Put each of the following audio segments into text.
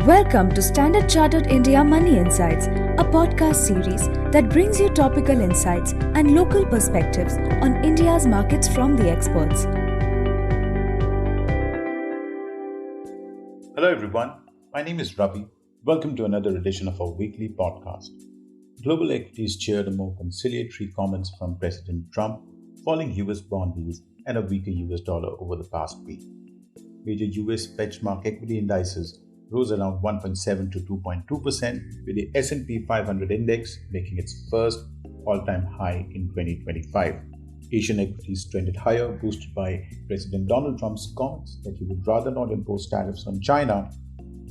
Welcome to Standard Chartered India Money Insights, a podcast series that brings you topical insights and local perspectives on India's markets from the experts. Hello everyone, my name is Ravi. Welcome to another edition of our weekly podcast. Global equities cheered more conciliatory comments from President Trump, falling US bond yields and a weaker US dollar over the past week. Major US benchmark equity indices rose around 1.7 to 2.2%, with the S&P 500 index making its first all-time high in 2025. Asian equities trended higher, boosted by President Donald Trump's comments that he would rather not impose tariffs on China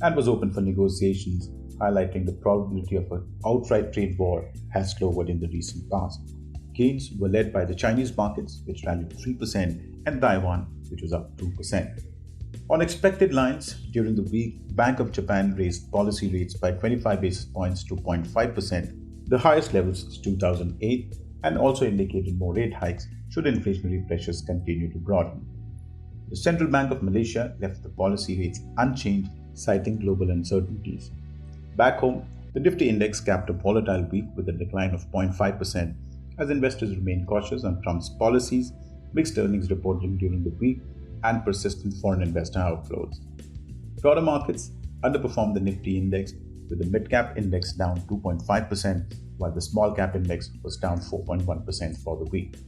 and was open for negotiations, highlighting the probability of an outright trade war has lowered in the recent past. Gains were led by the Chinese markets, which rallied 3%, and Taiwan, which was up 2%. On expected lines, during the week, Bank of Japan raised policy rates by 25 basis points to 0.5%, the highest levels since 2008, and also indicated more rate hikes should inflationary pressures continue to broaden. The Central Bank of Malaysia left the policy rates unchanged, citing global uncertainties. Back home, the Nifty index capped a volatile week with a decline of 0.5% as investors remained cautious on Trump's policies, mixed earnings reported during the week, and persistent foreign investor outflows. Broader markets underperformed the Nifty index, with the mid-cap index down 2.5%, while the small-cap index was down 4.1% for the week.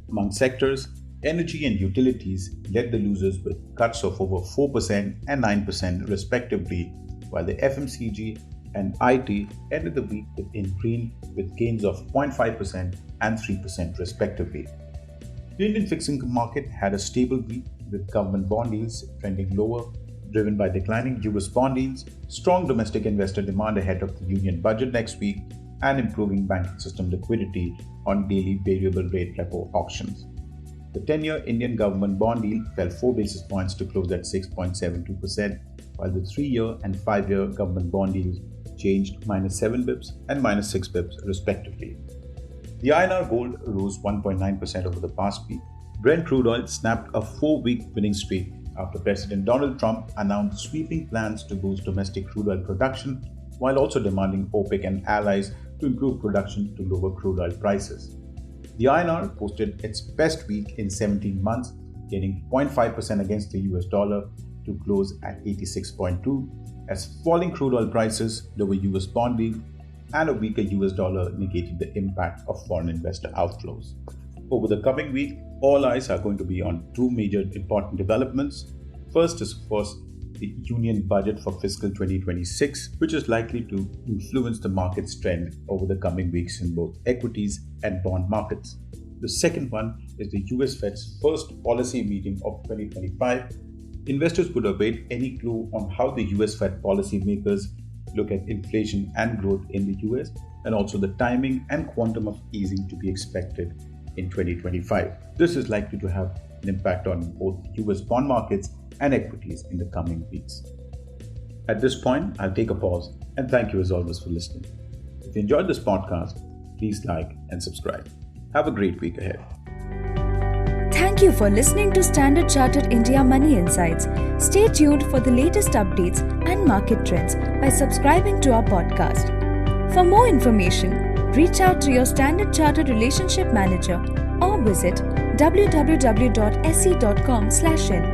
Among sectors, energy and utilities led the losers with cuts of over 4% and 9% respectively, while the FMCG and IT ended the week in green with gains of 0.5% and 3% respectively. The Indian fixed income market had a stable week, with government bond yields trending lower, driven by declining US bond yields, strong domestic investor demand ahead of the union budget next week, and improving banking system liquidity on daily variable rate repo auctions. The 10-year Indian government bond yield fell 4 basis points to close at 6.72%, while the 3-year and 5-year government bond yields changed -7 bips and -6 bips respectively. The INR gold rose 1.9% over the past week. Brent crude oil snapped a 4-week winning streak after President Donald Trump announced sweeping plans to boost domestic crude oil production, while also demanding OPEC and allies to improve production to lower crude oil prices. The INR posted its best week in 17 months, gaining 0.5% against the US dollar to close at 86.2, as falling crude oil prices, lower US bond yield, and a weaker US dollar negated the impact of foreign investor outflows. Over the coming week, all eyes are going to be on two major important developments. First is, of course, the union budget for fiscal 2026, which is likely to influence the market's trend over the coming weeks in both equities and bond markets. The second one is the US Fed's first policy meeting of 2025. Investors would await any clue on how the US Fed policymakers look at inflation and growth in the US, and also the timing and quantum of easing to be expected in 2025. This is likely to have an impact on both US bond markets and equities in the coming weeks. At this point, I'll take a pause and thank you as always for listening. If you enjoyed this podcast, please like and subscribe. Have a great week ahead. Thank you for listening to Standard Chartered India Money Insights. Stay tuned for the latest updates and market trends by subscribing to our podcast. For more information, reach out to your Standard Chartered Relationship Manager or visit www.se.com/in.